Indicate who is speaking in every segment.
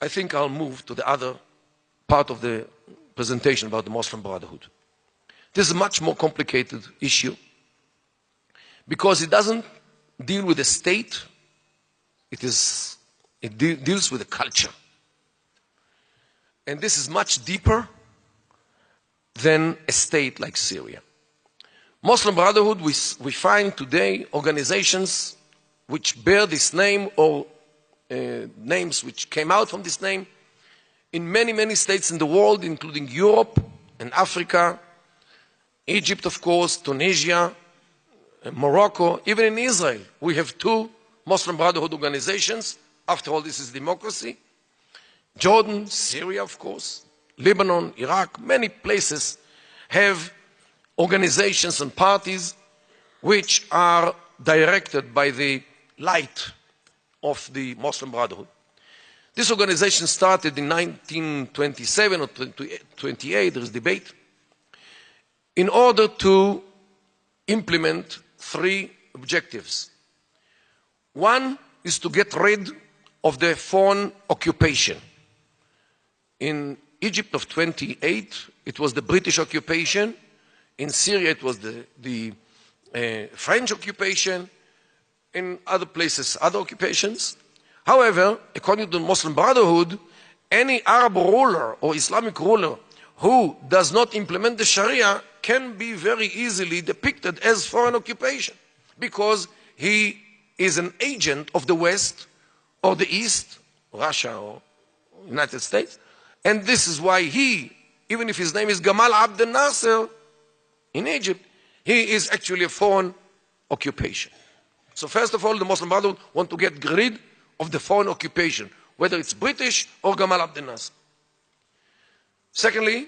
Speaker 1: I think I'll move to the other part of the presentation about the Muslim Brotherhood. This is a much more complicated issue because it doesn't deal with the state, it deals with the culture. And this is much deeper than a state like Syria. Muslim Brotherhood, we find today organizations which bear this name or names which came out from this name in many, many states in the world, including Europe and Africa, Egypt, of course, Tunisia, Morocco, even in Israel. We have 2 Muslim Brotherhood organizations. After all, this is democracy. Jordan, Syria, of course, Lebanon, Iraq, many places have organizations and parties which are directed by the light of the Muslim Brotherhood. This organization started in 1927 or 28, there is debate, in order to implement 3 objectives. One is to get rid of the foreign occupation. In Egypt of 28, it was the British occupation. In Syria, it was the French occupation. In other places, other occupations. However, according to the Muslim Brotherhood, any Arab ruler or Islamic ruler who does not implement the Sharia can be very easily depicted as foreign occupation because he is an agent of the West or the East, Russia or United States. And this is why he, even if his name is Gamal Abdel Nasser in Egypt, he is actually a foreign occupation. So first of all, the Muslim Brotherhood want to get rid of the foreign occupation, whether it's British or Gamal Abdel Nasser. Secondly,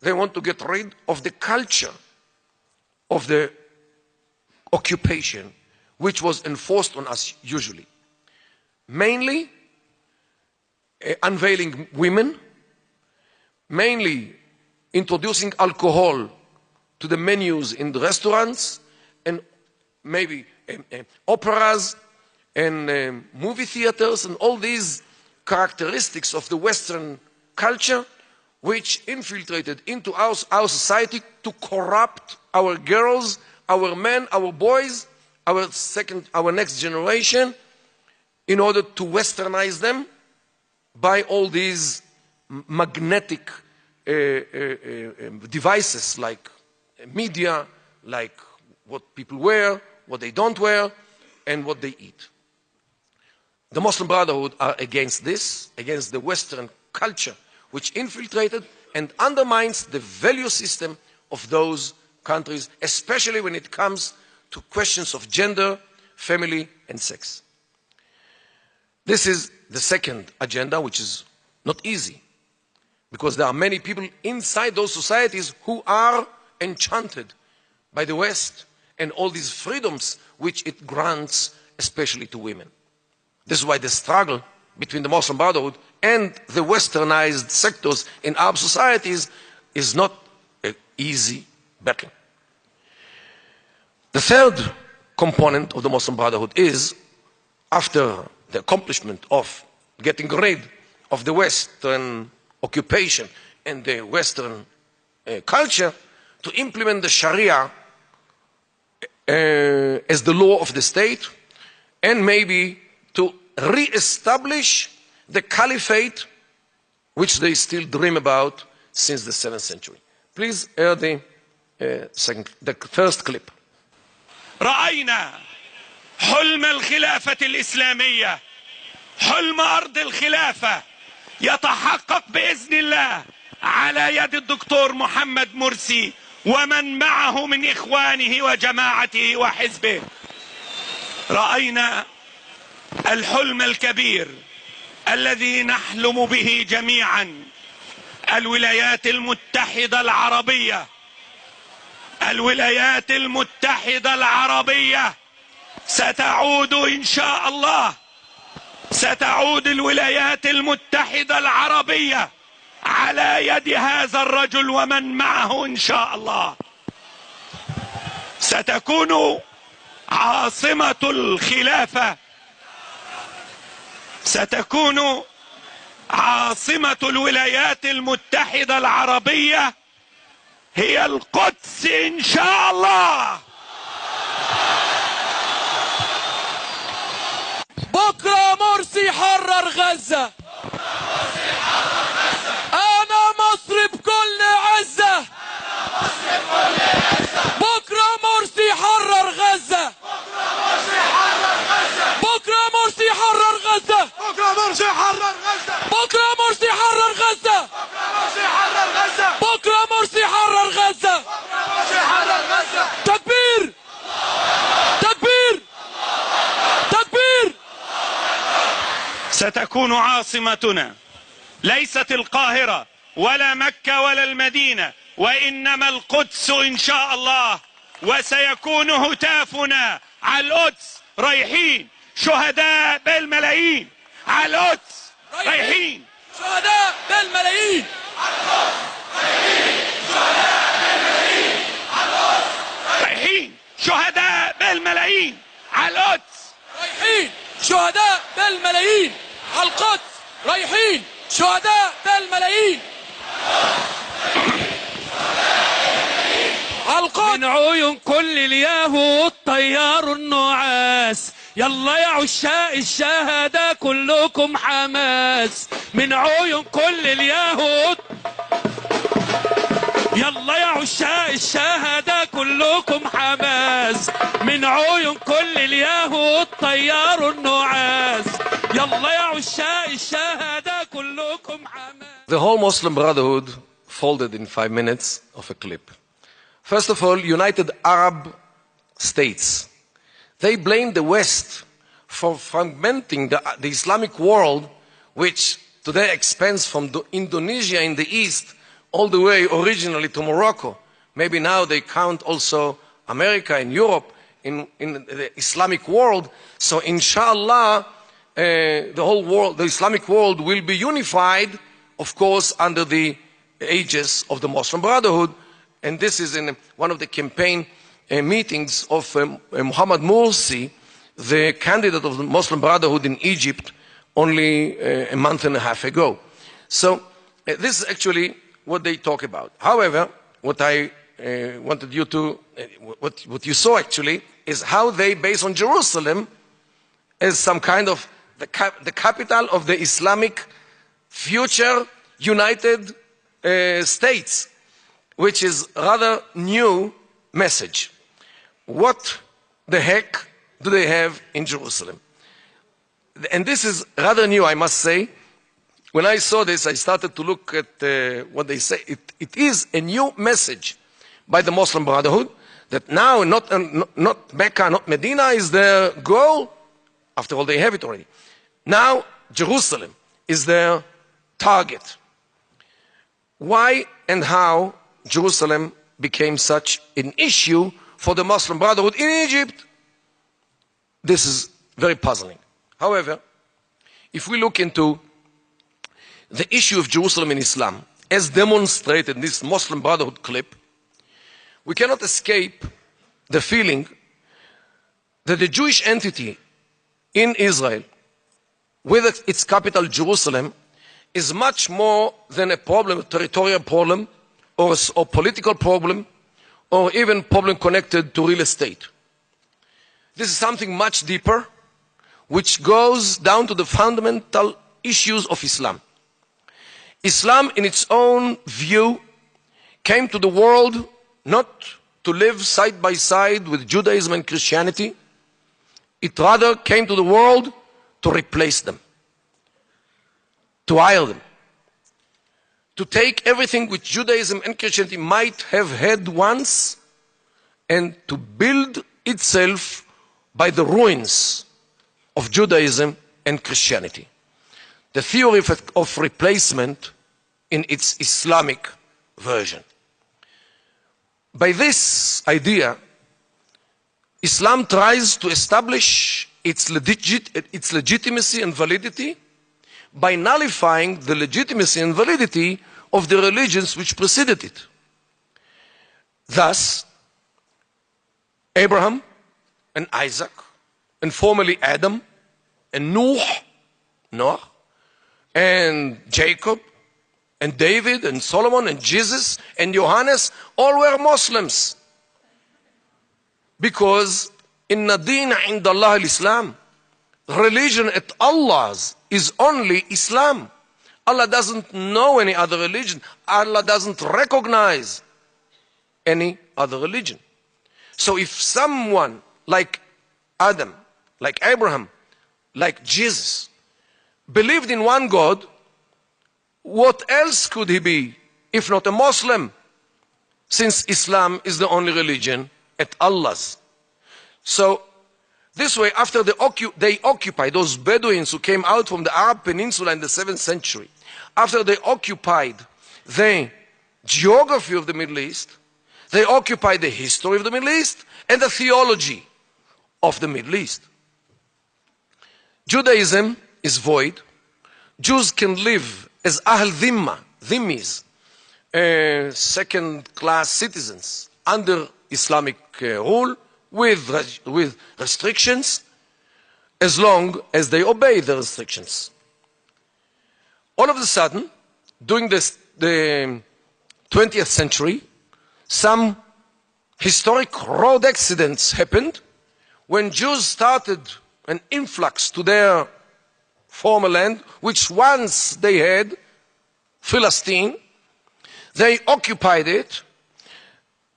Speaker 1: they want to get rid of the culture of the occupation, which was enforced on us usually. Mainly unveiling women, mainly introducing alcohol to the menus in the restaurants, and maybe operas and movie theaters, and all these characteristics of the Western culture which infiltrated into our society to corrupt our girls, our men, our boys, our next generation, in order to westernize them by all these magnetic devices like media, like what people wear, what they don't wear, and what they eat. The Muslim Brotherhood are against this, against the Western culture, which infiltrated and undermines the value system of those countries, especially when it comes to questions of gender, family, and sex. This is the second agenda, which is not easy, because there are many people inside those societies who are enchanted by the West and all these freedoms which it grants, especially to women. This is why the struggle between the Muslim Brotherhood and the westernized sectors in Arab societies is not an easy battle. The third component of the Muslim Brotherhood is, after the accomplishment of getting rid of the Western occupation and the Western culture, to implement the Sharia as the law of the state, and maybe to re-establish the caliphate which they still dream about since the 7th century. Please air the first clip.
Speaker 2: رأينا حلم الخلافة الإسلامية، حلم أرض الخلافة يتحقق بإذن الله على يد الدكتور محمد مرسي ومن معه من إخوانه وجماعته وحزبه. رأينا الحلم الكبير الذي نحلم به جميعا، الولايات المتحدة العربية. الولايات المتحدة العربية ستعود إن شاء الله، ستعود الولايات المتحدة العربية على يد هذا الرجل ومن معه إن شاء الله. ستكون عاصمة الخلافة، ستكون عاصمة الولايات المتحدة العربية هي القدس إن شاء الله.
Speaker 3: بكرة مرسي حرر غزة. أنا مصر بكل عزة. بكرة مرسي حرر غزة. بكرة مرسي حرر غزة. بكرة مرسي حرر غزة. بكرة مرسي حرر غزة. بكرة مرسي حرر غزة. تكبير تكبير تكبير.
Speaker 2: ستكون عاصمتنا ليست القاهرة ولا مكة ولا المدينة، وإنما القدس إن شاء الله. وسيكون هتافنا على القدس رايحين شهداء بالملايين. على القدس رايحين
Speaker 3: شهداء بالملايين.
Speaker 2: رايحين شهداء بالملايين على القدس.
Speaker 3: رايحين شهداء بالملايين على القدس. رايحين شهداء بالملايين على القدس. من عيون كل اليهود طيار النعاس. يلا يا عشاق الشهداء كلكم حماس. من عيون كل اليهود. يلا يا عشاق الشهداء كلكم حماس. من عيون كل اليهود طيار النعاس. يلا يا عشاق الشهداء كلكم حماس.
Speaker 1: The whole Muslim Brotherhood folded in 5 minutes of a clip. First of all, United Arab States. They blamed the West for fragmenting the Islamic world, which today expands from Indonesia in the east all the way originally to Morocco. Maybe now they count also America and Europe in the Islamic world. So inshallah, the whole world, the Islamic world will be unified, of course, under the aegis of the Muslim Brotherhood. And this is in one of the campaign meetings of Mohammed Morsi, the candidate of the Muslim Brotherhood in Egypt, only a month and a half ago. So this is actually what they talk about. However, what I wanted you to, what you saw actually, is how they base on Jerusalem as some kind of the capital of the Islamic future United States, which is rather new message. What the heck do they have in Jerusalem? And this is rather new, I must say. When I saw this, I started to look at what they say. It is a new message by the Muslim Brotherhood that now not Mecca, not Medina is their goal. After all, they have it already. Now Jerusalem is their target. Why and how Jerusalem became such an issue for the Muslim Brotherhood in Egypt, this is very puzzling. However, if we look into the issue of Jerusalem in Islam, as demonstrated in this Muslim Brotherhood clip, we cannot escape the feeling that the Jewish entity in Israel, with its capital Jerusalem, is much more than a problem, a territorial problem, or political problem, or even problem connected to real estate. This is something much deeper, which goes down to the fundamental issues of Islam. Islam, in its own view, came to the world not to live side by side with Judaism and Christianity. It rather came to the world to replace them, to hire them, to take everything which Judaism and Christianity might have had once and to build itself by the ruins of Judaism and Christianity. The theory of replacement in its Islamic version. By this idea, Islam tries to establish its legitimacy and validity by nullifying the legitimacy and validity of the religions which preceded it. Thus, Abraham and Isaac, and formerly Adam and Noah, and Jacob and David and Solomon and Jesus and Johannes all were Muslims. Because inna deen inda Allah al-Islam, religion at Allah's is only Islam. Allah doesn't know any other religion. Allah doesn't recognize any other religion. So if someone like Adam, like Abraham, like Jesus, believed in one God, what else could he be if not a Muslim? Since Islam is the only religion at Allah's. So this way, after they occupied, those Bedouins who came out from the Arab Peninsula in the 7th century, after they occupied the geography of the Middle East, they occupied the history of the Middle East and the theology of the Middle East. Judaism is void. Jews can live as Ahl Dhimma, Dhimmis, second-class citizens under Islamic rule with restrictions, as long as they obey the restrictions. All of a sudden, during the 20th century, some historic road accidents happened when Jews started an influx to their former land, which once they had, Palestine. They occupied it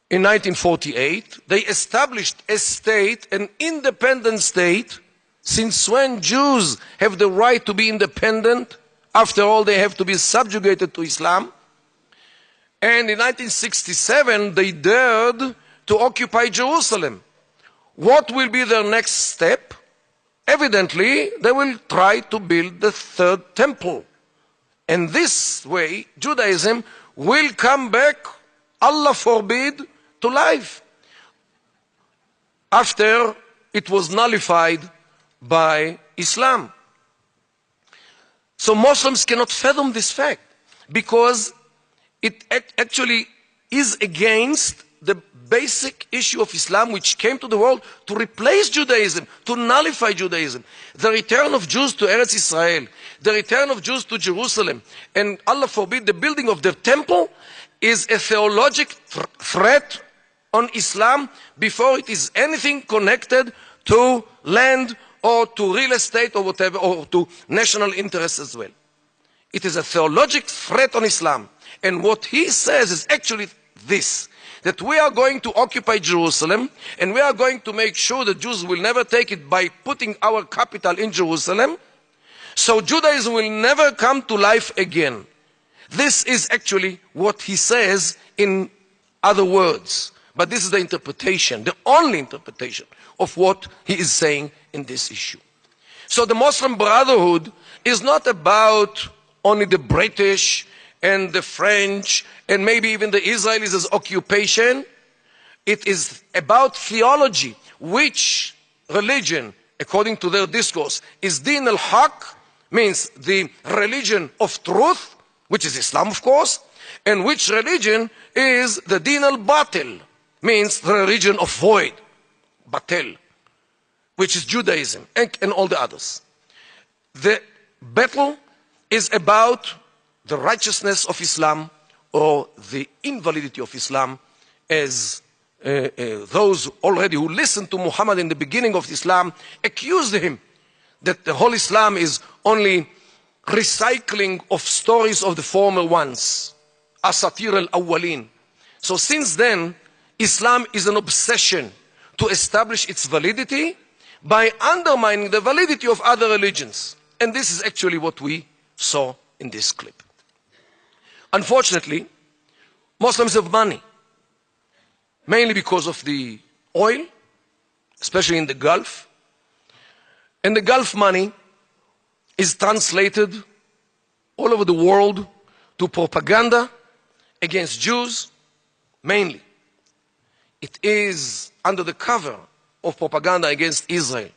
Speaker 1: in 1948. They established a state, an independent state. Since when Jews have the right to be independent? After all, they have to be subjugated to Islam. And in 1967, they dared to occupy Jerusalem. What will be their next step? Evidently, they will try to build the third temple. And this way, Judaism will come back, Allah forbid, to life, after it was nullified by Islam. So Muslims cannot fathom this fact, because it actually is against the basic issue of Islam, which came to the world to replace Judaism, to nullify Judaism. The return of Jews to Eretz Israel, the return of Jews to Jerusalem, and Allah forbid, the building of the temple is a theological threat on Islam before it is anything connected to land or to real estate or whatever, or to national interests as well. It is a theological threat on Islam. And what he says is actually this, that we are going to occupy Jerusalem, and we are going to make sure that Jews will never take it by putting our capital in Jerusalem, so Judaism will never come to life again. This is actually what he says in other words. But this is the interpretation, the only interpretation of what he is saying in this issue. So the Muslim Brotherhood is not about only the British and the French and maybe even the Israelis as occupation. It is about theology, which religion, according to their discourse, is Din al-Haq, means the religion of truth, which is Islam, of course, and which religion is the Din al-Batil, means the religion of void, Batil, which is Judaism and all the others. The battle is about the righteousness of Islam or the invalidity of Islam, as those already who listened to Muhammad in the beginning of Islam accused him that the whole Islam is only recycling of stories of the former ones, asatir al-awwalin. So since then, Islam is an obsession to establish its validity by undermining the validity of other religions. And this is actually what we saw in this clip. Unfortunately, Muslims have money, mainly because of the oil, especially in the Gulf. And the Gulf money is translated all over the world to propaganda against Jews, mainly. It is under the cover of propaganda against Israel.